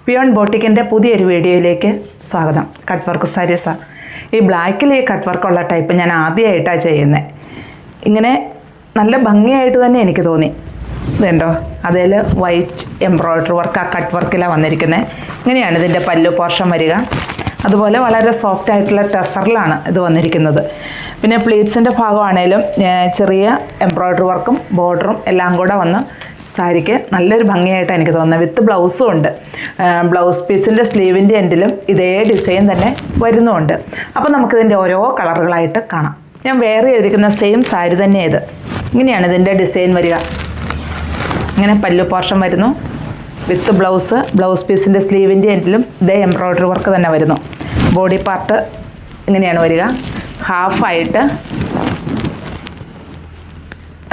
Peon ബോട്ടിക്കിൻ്റെ പുതിയൊരു വീഡിയോയിലേക്ക് സ്വാഗതം. കട്ട് വർക്ക് സാരീസാണ്. ഈ ബ്ലാക്കിൽ ഈ കട്ട് വർക്കുള്ള ടൈപ്പ് ഞാൻ ആദ്യമായിട്ടാണ് ചെയ്യുന്നത്. ഇങ്ങനെ നല്ല ഭംഗിയായിട്ട് തന്നെ എനിക്ക് തോന്നി. ഇതുണ്ടോ, അതിൽ വൈറ്റ് എംബ്രോയ്ഡറി വർക്ക് ആ കട്ട് വർക്കിലാണ് വന്നിരിക്കുന്നത്. ഇങ്ങനെയാണ് ഇതിൻ്റെ പല്ലു പോർഷൻ വരിക. അതുപോലെ വളരെ സോഫ്റ്റ് ആയിട്ടുള്ള ടെസറിലാണ് ഇത് വന്നിരിക്കുന്നത്. പിന്നെ പ്ലീറ്റ്സിൻ്റെ ഭാഗമാണേലും ചെറിയ എംബ്രോയ്ഡറി വർക്കും ബോർഡറും എല്ലാം കൂടെ വന്ന് സാരിക്ക് നല്ലൊരു ഭംഗിയായിട്ട് എനിക്ക് തോന്നുന്നത്. വിത്ത് ബ്ലൗസും ഉണ്ട്. ബ്ലൗസ് പീസിൻ്റെ സ്ലീവിൻ്റെ എൻഡിലും ഇതേ ഡിസൈൻ തന്നെ വരുന്നുമുണ്ട്. അപ്പോൾ നമുക്കിതിൻ്റെ ഓരോ കളറുകളായിട്ട് കാണാം. ഞാൻ വേറെ ചെയ്തിരിക്കുന്ന സെയിം സാരി തന്നെ ഇത്. ഇങ്ങനെയാണ് ഇതിൻ്റെ ഡിസൈൻ വരിക. ഇങ്ങനെ പല്ലു പോർഷൻ വരുന്നു വിത്ത് ബ്ലൗസ് പീസിൻ്റെ സ്ലീവിൻ്റെ എൻഡിലും ഇതേ എംബ്രോയ്ഡറി വർക്ക് തന്നെ വരുന്നു. ബോഡി പാർട്ട് ഇങ്ങനെയാണ് വരിക. ഹാഫായിട്ട്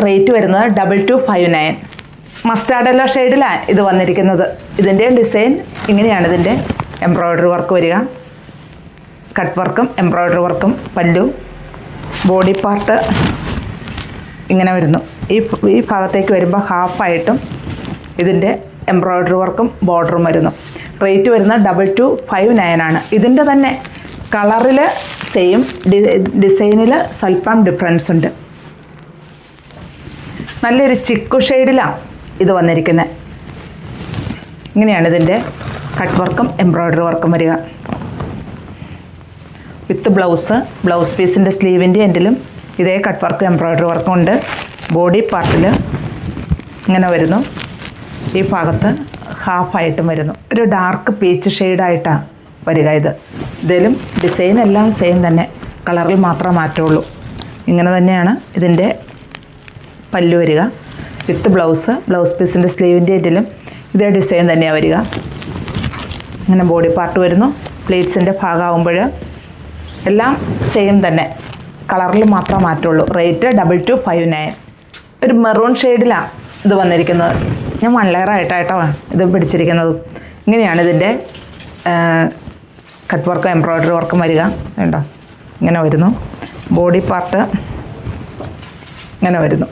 റേറ്റ് വരുന്നത് 2259. മസ്റ്റാർഡ് യെല്ലോ ഷെയ്ഡിലാണ് ഇത് വന്നിരിക്കുന്നത്. ഇതിൻ്റെ ഡിസൈൻ ഇങ്ങനെയാണ്. ഇതിൻ്റെ എംബ്രോയ്ഡറി വർക്ക് വരിക. കട്ട് വർക്കും എംബ്രോയ്ഡറി വർക്കും പല്ലു. ബോഡി പാർട്ട് ഇങ്ങനെ വരുന്നു. ഈ ഭാഗത്തേക്ക് വരുമ്പോൾ ഹാഫായിട്ടും ഇതിൻ്റെ എംബ്രോയ്ഡറി വർക്കും ബോർഡറും വരുന്നു. റേറ്റ് വരുന്നത് 2259 ആണ്. ഇതിൻ്റെ തന്നെ കളറിൽ സെയിം, ഡിസൈനിൽ സ്വല്പം ഡിഫറൻസ് ഉണ്ട്. നല്ലൊരു ചിക്കു ഷെയ്ഡിലാണ് ഇത് വന്നിരിക്കുന്നത്. ഇങ്ങനെയാണ് ഇതിൻ്റെ കട്ട് വർക്കും എംബ്രോയ്ഡറി വർക്കും വരിക. വിത്ത് ബ്ലൗസ് പീസിൻ്റെ സ്ലീവിൻ്റെ എൻഡിലും ഇതേ കട്ട് വർക്കും എംബ്രോയ്ഡറി വർക്കും ഉണ്ട്. ബോഡി പാർട്ടിൽ ഇങ്ങനെ വരുന്നു. ഈ ഭാഗത്ത് ഹാഫായിട്ടും വരുന്നു. ഒരു ഡാർക്ക് പീച്ച് ഷെയ്ഡായിട്ടാണ് വരിക. ഇതിലും ഡിസൈൻ എല്ലാം സെയിം തന്നെ, കളറിൽ മാത്രമേ മാറ്റമുള്ളൂ. ഇങ്ങനെ തന്നെയാണ് ഇതിൻ്റെ പല്ലു വരിക. വിത്ത് ബ്ലൗസ് പീസിൻ്റെ സ്ലീവിൻ്റെ എൻഡിലും ഇതേ ഡിസൈൻ തന്നെയാണ് വരിക. ഇങ്ങനെ ബോഡി പാർട്ട് വരുന്നു. പ്ലീറ്റ്സിൻ്റെ ഭാഗമാകുമ്പോൾ എല്ലാം സെയിം തന്നെ, കളറിൽ മാത്രമേ മാറ്റമുള്ളൂ. റേറ്റ് 2259. ഒരു മെറൂൺ ഷെയ്ഡിലാണ് ഇത് വന്നിരിക്കുന്നത്. ഞാൻ 1 ലെയറായിട്ടാണ് ഇത് പിടിച്ചിരിക്കുന്നത്. ഇങ്ങനെയാണ് ഇതിൻ്റെ കട്ട് വർക്കും എംബ്രോയ്ഡറി വർക്കും വരിക. വേണ്ട, ഇങ്ങനെ വരുന്നു. ബോഡി പാർട്ട് ഇങ്ങനെ വരുന്നു.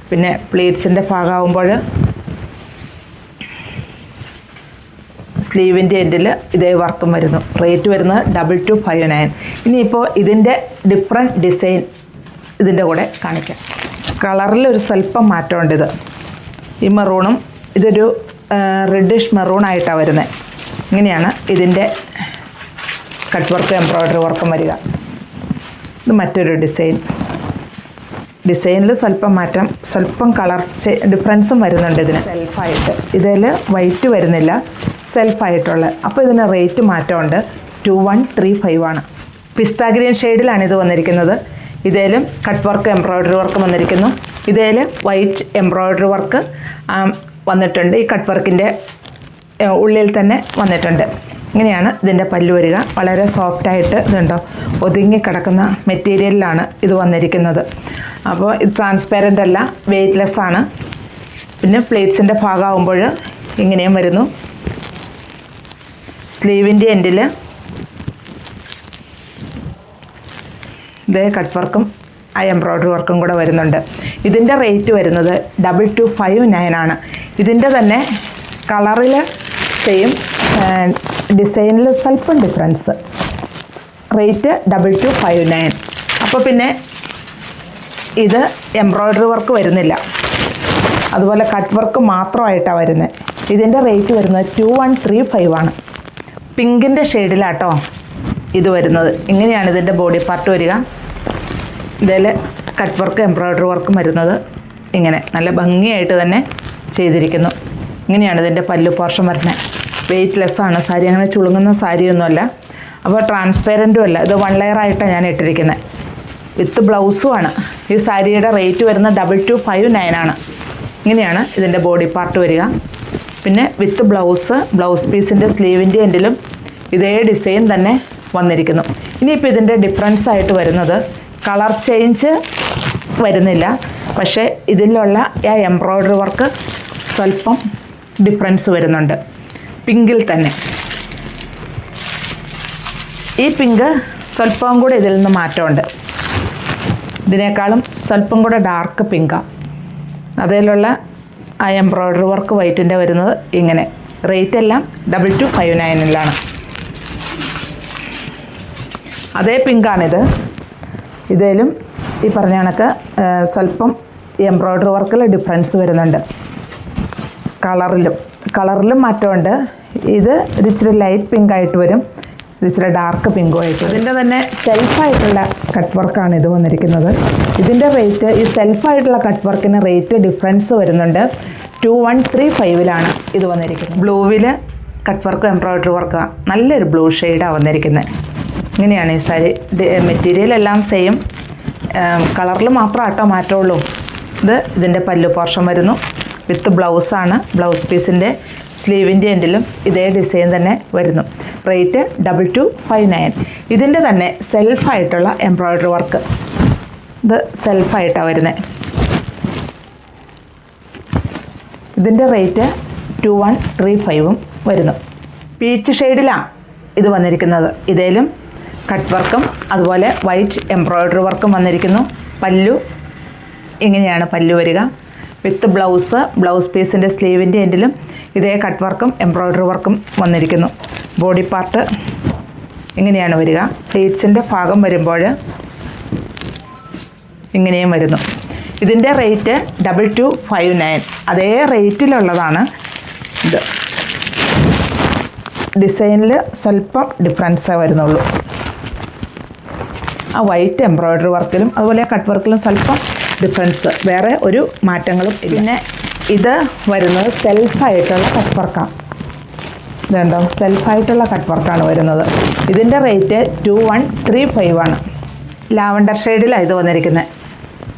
പിന്നെ പ്ലീറ്റ്സിൻ്റെ ഭാഗമാകുമ്പോൾ സ്ലീവിൻ്റെ എൻഡിൽ ഇതേ വർക്കും വരുന്നു. റേറ്റ് വരുന്നത് 2259. ഇനിയിപ്പോൾ ഇതിൻ്റെ ഡിഫറെൻറ്റ് ഡിസൈൻ ഇതിൻ്റെ കൂടെ കാണിക്കാം. കളറിൽ ഒരു സ്വല്പം മാറ്റമുണ്ട്. ഈ മെറൂണും ഇതൊരു റെഡിഷ് മെറൂണായിട്ടാണ് വരുന്നത്. ഇങ്ങനെയാണ് ഇതിൻ്റെ കട്ട് വർക്ക് എംബ്രോയ്ഡറി വർക്കും വരിക. ഇത് മറ്റൊരു ഡിസൈനിൽ സ്വല്പം മാറ്റം, സ്വല്പം കളർ ഡിഫറൻസും വരുന്നുണ്ട് ഇതിന്. സെൽഫായിട്ട് ഇതിൽ വൈറ്റ് വരുന്നില്ല, സെൽഫായിട്ടുള്ള. അപ്പോൾ ഇതിന് റേറ്റ് മാറ്റമുണ്ട്. 2135 ആണ്. പിസ്ത ഗ്രീൻ ഷെയ്ഡിലാണ് ഇത് വന്നിരിക്കുന്നത്. ഇതിലും കട്ട് വർക്ക് എംബ്രോയ്ഡറി വർക്ക് വന്നിരിക്കുന്നു. ഇതിൽ വൈറ്റ് എംബ്രോയ്ഡറി വർക്ക് വന്നിട്ടുണ്ട്. ഈ കട്ട് വർക്കിൻ്റെ ഉള്ളിൽ തന്നെ വന്നിട്ടുണ്ട്. ഇങ്ങനെയാണ് ഇതിൻ്റെ പല്ലു വരിക. വളരെ സോഫ്റ്റായിട്ട് ഇതുണ്ടോ, ഒതുങ്ങി കിടക്കുന്ന മെറ്റീരിയലിലാണ് ഇത് വന്നിരിക്കുന്നത്. അപ്പോൾ ഇത് ട്രാൻസ്പാരൻ്റ് അല്ല, വെയ്റ്റ്ലെസ് ആണ്. പിന്നെ പ്ലേറ്റ്സിൻ്റെ ഭാഗമാകുമ്പോൾ ഇങ്ങനെയും വരുന്നു. സ്ലീവിൻ്റെ എൻഡിൽ ഇതേ കട്ട് വർക്കും ആ എംബ്രോയ്ഡറി വർക്കും കൂടെ വരുന്നുണ്ട്. ഇതിൻ്റെ റേറ്റ് വരുന്നത് 2259 ആണ്. ഇതിൻ്റെ തന്നെ കളറിൽ സെയിം, ഡിസൈനിൽ സ്വല്പം ഡിഫറൻസ്. റേറ്റ് 2259. അപ്പോൾ പിന്നെ ഇത് എംബ്രോയ്ഡറി വർക്ക് വരുന്നില്ല, അതുപോലെ കട്ട് വർക്ക് മാത്രമായിട്ടാണ് വരുന്നത്. ഇതിൻ്റെ റേറ്റ് വരുന്നത് 2135 ആണ്. പിങ്കിൻ്റെ ഷെയ്ഡിലാട്ടോ ഇത് വരുന്നത്. ഇങ്ങനെയാണ് ഇതിൻ്റെ ബോഡി പാർട്ട് വരിക. ഇതിൽ കട്ട് വർക്ക് എംബ്രോയ്ഡറി വർക്കും വരുന്നത് ഇങ്ങനെ നല്ല ഭംഗിയായിട്ട് തന്നെ ചെയ്തിരിക്കുന്നു. ഇങ്ങനെയാണ് ഇതിൻ്റെ പല്ലു പോർഷൻ വരുന്നത്. വെയ്റ്റ്ലെസ് ആണ് സാരി, അങ്ങനെ ചുളുങ്ങുന്ന സാരിയൊന്നുമല്ല. അപ്പോൾ ട്രാൻസ്പെറൻറ്റും അല്ല. ഇത് 1 ലെയറായിട്ടാണ് ഞാൻ ഇട്ടിരിക്കുന്നത്. വിത്ത് ബ്ലൗസുമാണ്. ഈ സാരിയുടെ റേറ്റ് വരുന്നത് 2259 ആണ്. ഇങ്ങനെയാണ് ഇതിൻ്റെ ബോഡി പാർട്ട് വരിക. പിന്നെ വിത്ത് ബ്ലൗസ് പീസിൻ്റെ സ്ലീവിൻ്റെ എൻഡിലും ഇതേ ഡിസൈൻ തന്നെ വന്നിരിക്കുന്നു. ഇനിയിപ്പോൾ ഇതിൻ്റെ ഡിഫറൻസ് ആയിട്ട് വരുന്നത് കളർ ചേഞ്ച് വരുന്നില്ല, പക്ഷേ ഇതിലുള്ള ആ എംബ്രോയ്ഡറി വർക്ക് സ്വല്പം ഡിഫറൻസ് വരുന്നുണ്ട്. പിങ്കിൽ തന്നെ ഈ പിങ്ക് സ്വല്പം കൂടെ ഇതിൽ നിന്ന് മാറ്റമുണ്ട്. ഇതിനേക്കാളും സ്വല്പം കൂടെ ഡാർക്ക് പിങ്കാണ്. അതിലുള്ള ആ എംബ്രോയ്ഡറി വർക്ക് വൈറ്റിൻ്റെ വരുന്നത് ഇങ്ങനെ റേറ്റ് എല്ലാം 2259-ലാണ്. അതേ പിങ്കാണിത്. ഇതിലും ഈ പറഞ്ഞ കണക്ക് സ്വല്പം എംബ്രോയ്ഡറി വർക്കിൽ ഡിഫറൻസ് വരുന്നുണ്ട്. കളറിലും മാറ്റമുണ്ട്. ഇത് ഇച്ചിരി ലൈറ്റ് പിങ്ക് ആയിട്ട് വരും, ഇച്ചിരി ഡാർക്ക് പിങ്കും ആയിട്ട്. ഇതിൻ്റെ തന്നെ സെൽഫായിട്ടുള്ള കട്ട് വർക്കാണ് ഇത് വന്നിരിക്കുന്നത്. ഇതിൻ്റെ റേറ്റ്, ഈ സെൽഫായിട്ടുള്ള കട്ട് വർക്കിന് റേറ്റ് ഡിഫറൻസ് വരുന്നുണ്ട്. 2135-ലാണ് ഇത് വന്നിരിക്കുന്നത്. ബ്ലൂവിൽ കട്ട് വർക്കും എംബ്രോയ്ഡറി വർക്കാണ്. നല്ലൊരു ബ്ലൂ ഷെയ്ഡാണ് വന്നിരിക്കുന്നത്. ഇങ്ങനെയാണ് ഈ സാരി. മെറ്റീരിയൽ എല്ലാം സെയിം, കളറിൽ മാത്രം ആട്ടോ മാറ്റമുള്ളൂ. ഇതിൻ്റെ പല്ലു പോർഷൻ വരുന്നു വിത്ത് ബ്ലൗസാണ്. ബ്ലൗസ് പീസിൻ്റെ സ്ലീവിൻ്റെ എൻഡിലും ഇതേ ഡിസൈൻ തന്നെ വരുന്നു. റേറ്റ് 2259. ഇതിൻ്റെ തന്നെ സെൽഫായിട്ടുള്ള എംബ്രോയ്ഡറി വർക്ക്. ഇത് സെൽഫായിട്ടാണ് വരുന്നത്. ഇതിൻ്റെ റേറ്റ് 2135 വരുന്നു. പീച്ച് ഷെയ്ഡിലാണ് ഇത് വന്നിരിക്കുന്നത്. ഇതേലും കട്ട് വർക്കും അതുപോലെ വൈറ്റ് എംബ്രോയ്ഡറി വർക്കും വന്നിരിക്കുന്നു. പല്ലു ഇങ്ങനെയാണ് പല്ലു വരിക വിത്ത് ബ്ലൗസ് പീസിൻ്റെ സ്ലീവിൻ്റെ എൻഡിലും ഇതേ കട്ട് വർക്കും എംബ്രോയ്ഡറി വർക്കും വന്നിരിക്കുന്നു. ബോഡി പാർട്ട് ഇങ്ങനെയാണ് വരിക. പ്ലീറ്റ്സിൻ്റെ ഭാഗം വരുമ്പോൾ ഇങ്ങനെയും വരുന്നു. ഇതിൻ്റെ റേറ്റ് 2259. അതേ റേറ്റിലുള്ളതാണ് ഇത്. ഡിസൈനിൽ സ്വല്പം ഡിഫറൻസേ വരുന്നുള്ളൂ. ആ വൈറ്റ് എംബ്രോയ്ഡറി വർക്കിലും അതുപോലെ കട്ട് വർക്കിലും സ്വല്പം ഡിഫറൻസ്, വേറെ ഒരു മാറ്റങ്ങളും. പിന്നെ ഇത് വരുന്നത് സെൽഫായിട്ടുള്ള കട്ട് വർക്കാണ്. ഇതുണ്ടോ, സെൽഫായിട്ടുള്ള കട്ട് വർക്കാണ് വരുന്നത്. ഇതിൻ്റെ റേറ്റ് 2135 ആണ്. ലാവണ്ടർ ഷെയ്ഡിലാണ് ഇത് വന്നിരിക്കുന്നത്.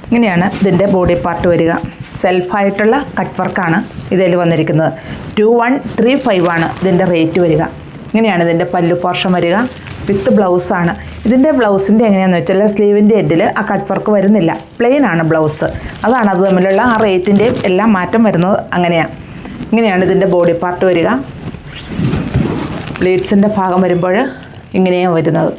ഇങ്ങനെയാണ് ഇതിൻ്റെ ബോഡി പാർട്ട് വരിക. സെൽഫായിട്ടുള്ള കട്ട് വർക്കാണ് ഇതിൽ വന്നിരിക്കുന്നത്. 2135 ആണ് ഇതിൻ്റെ റേറ്റ് വരിക. ഇങ്ങനെയാണ് ഇതിൻ്റെ പല്ലു പോർഷൻ വരിക വിത്ത് ബ്ലൗസാണ്. ഇതിൻ്റെ ബ്ലൗസിൻ്റെ എങ്ങനെയാണെന്ന് വെച്ചാൽ സ്ലീവിൻ്റെ എൻഡിൽ ആ കട്ട് വർക്ക് വരുന്നില്ല, പ്ലെയിൻ ആണ് ബ്ലൗസ്. അതാണ് അത് തമ്മിലുള്ള ആ റേറ്റിൻ്റെയും എല്ലാം മാറ്റം വരുന്നത്. അങ്ങനെയാണ്. ഇങ്ങനെയാണ് ഇതിൻ്റെ ബോഡി പാർട്ട് വരിക. പ്ലീറ്റ്സിൻ്റെ ഭാഗം വരുമ്പോൾ ഇങ്ങനെയാണ് വരുന്നത്.